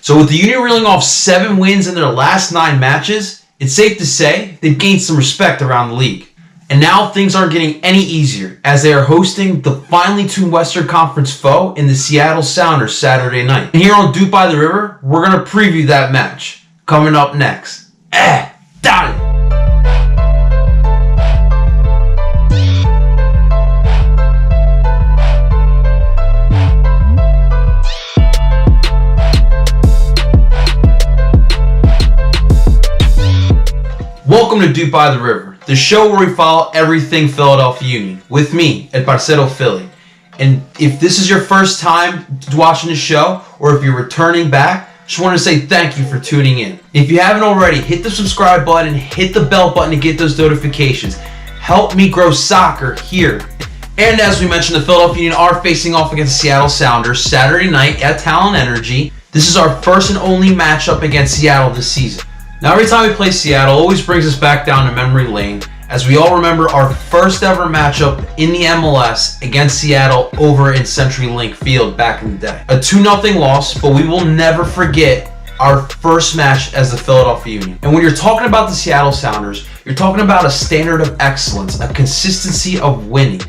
So with the Union reeling off 7 wins in their last 9 matches, it's safe to say they've gained some respect around the league. And now things aren't getting any easier as they are hosting the finely tuned Western Conference foe in the Seattle Sounders Saturday night. And here on DOOP by the River, we're going to preview that match. Coming up next. Dale! Welcome to DOOP by the River, the show where we follow everything Philadelphia Union, with me, at Parcero Philly. And if this is your first time watching the show, or if you're returning back, just want to say thank you for tuning in. If you haven't already, hit the subscribe button, hit the bell button to get those notifications. Help me grow soccer here. And as we mentioned, the Philadelphia Union are facing off against the Seattle Sounders Saturday night at Talon Energy. This is our first and only matchup against Seattle this season. Now, every time we play Seattle, it always brings us back down to memory lane, as we all remember our first ever matchup in the MLS against Seattle over in CenturyLink Field back in the day. A 2-0 loss, but we will never forget our first match as the Philadelphia Union. And when you're talking about the Seattle Sounders, you're talking about a standard of excellence, a consistency of winning,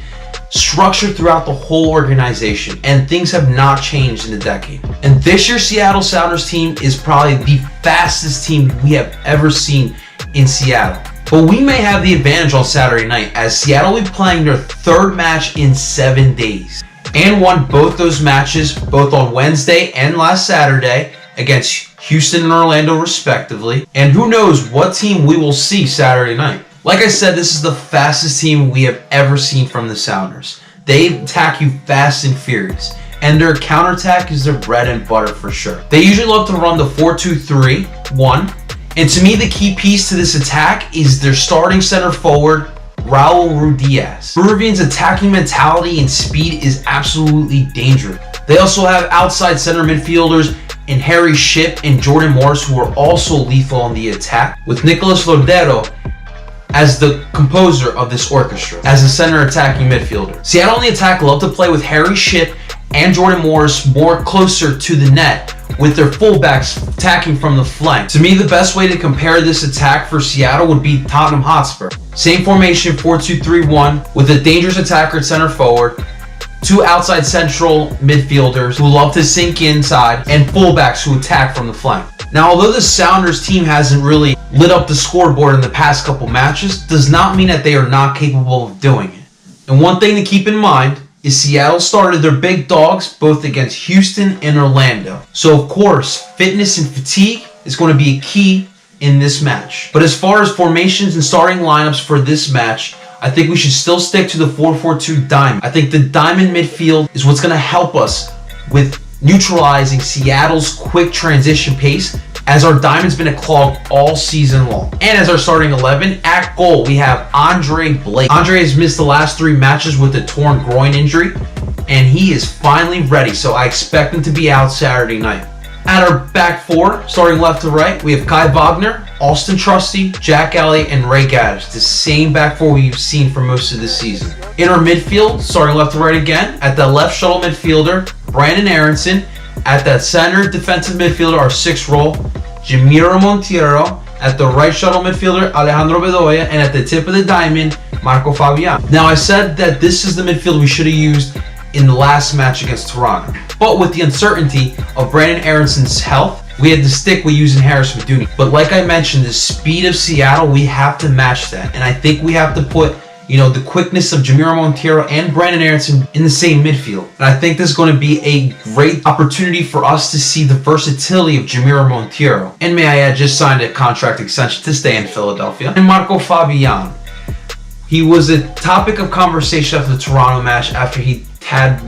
structured throughout the whole organization, and things have not changed in a decade. And this year's Seattle Sounders team is probably the fastest team we have ever seen in Seattle. But we may have the advantage on Saturday night, as Seattle will be playing their 3rd match in 7 days, and won both those matches, both on Wednesday and last Saturday, against Houston and Orlando respectively. And who knows what team we will see Saturday night. Like I said, this is the fastest team we have ever seen from the Sounders. They attack you fast and furious, and their counterattack is their bread and butter for sure. They usually love to run the 4-2-3-1, and to me the key piece to this attack is their starting center forward, Raul Ruidiaz. Peruvian's attacking mentality and speed is absolutely dangerous. They also have outside center midfielders in Harry Shipp and Jordan Morris, who are also lethal on the attack, with Nicolas Lodero as the composer of this orchestra, as a center attacking midfielder. Seattle on the attack love to play with Harry Shipp and Jordan Morris more closer to the net, with their fullbacks attacking from the flank. To me, the best way to compare this attack for Seattle would be Tottenham Hotspur. Same formation, 4-2-3-1, with a dangerous attacker at center forward, 2 outside central midfielders who love to sink inside, and fullbacks who attack from the flank. Now, although the Sounders team hasn't really lit up the scoreboard in the past couple matches, does not mean that they are not capable of doing it. And one thing to keep in mind is Seattle started their big dogs both against Houston and Orlando. So of course, fitness and fatigue is going to be a key in this match. But as far as formations and starting lineups for this match, I think we should still stick to the 4-4-2 diamond. I think the diamond midfield is what's going to help us with neutralizing Seattle's quick transition pace, as our diamond's been a clog all season long. And as our starting 11, at goal, we have Andre Blake. Andre has missed the last 3 matches with a torn groin injury, and he is finally ready, so I expect him to be out Saturday night. At our back 4, starting left to right, we have Kai Wagner, Austin Trusty, Jack Elliott, and Ray Gaddis, the same back 4 we've seen for most of the season. In our midfield, starting left to right again, at the left shuttle midfielder, Brandon Aronson. At that center defensive midfielder, our 6th role, Jamiro Monteiro. At the right shuttle midfielder, Alejandro Bedoya. And at the tip of the diamond, Marco Fabian. Now, I said that this is the midfield we should have used in the last match against Toronto. But with the uncertainty of Brandon Aronson's health, we had to stick with using Harris Meduni. But like I mentioned, the speed of Seattle, we have to match that. And I think we have to put the quickness of Jamiro Monteiro and Brandon Aronson in the same midfield. And I think this is going to be a great opportunity for us to see the versatility of Jamiro Monteiro. And may I add, just signed a contract extension to stay in Philadelphia. And Marco Fabian. He was a topic of conversation after the Toronto match, after he had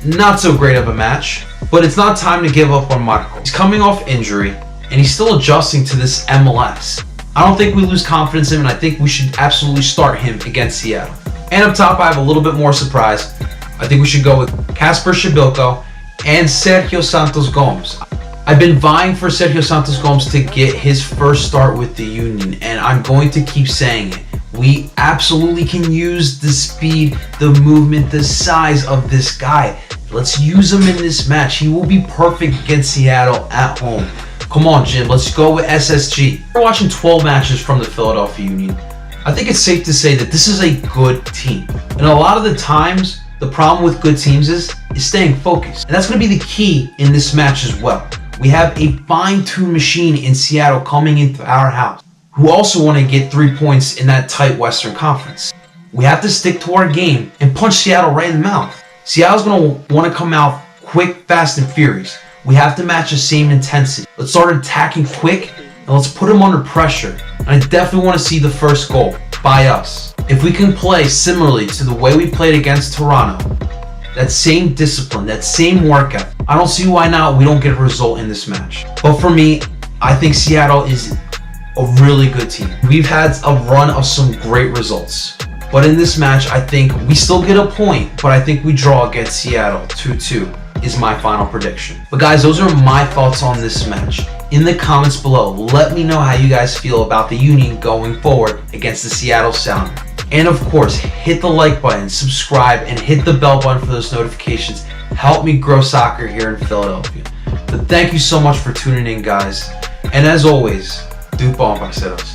not so great of a match. But it's not time to give up on Marco. He's coming off injury, and he's still adjusting to this MLS. I don't think we lose confidence in him, and I think we should absolutely start him against Seattle. And up top, I have a little bit more surprise. I think we should go with Kasper Shibilko and Sergio Santos Gomes. I've been vying for Sergio Santos Gomes to get his first start with the Union, and I'm going to keep saying it. We absolutely can use the speed, the movement, the size of this guy. Let's use him in this match. He will be perfect against Seattle at home. Come on, Jim, let's go with SSG. We're watching 12 matches from the Philadelphia Union. I think it's safe to say that this is a good team. And a lot of the times, the problem with good teams is staying focused. And that's going to be the key in this match as well. We have a fine-tuned machine in Seattle coming into our house, who also want to get 3 points in that tight Western Conference. We have to stick to our game and punch Seattle right in the mouth. Seattle's going to want to come out quick, fast, and furious. We have to match the same intensity. Let's start attacking quick, and let's put them under pressure. And I definitely want to see the first goal by us. If we can play similarly to the way we played against Toronto, that same discipline, that same work ethic, I don't see why not we don't get a result in this match. But for me, I think Seattle is a really good team. We've had a run of some great results. But in this match, I think we still get a point, but I think we draw against Seattle 2-2 is my final prediction. But guys, those are my thoughts on this match. In the comments below, let me know how you guys feel about the Union going forward against the Seattle Sounders. And of course, hit the like button, subscribe, and hit the bell button for those notifications. Help me grow soccer here in Philadelphia. But thank you so much for tuning in, guys. And as always, DOOP on, Parceros.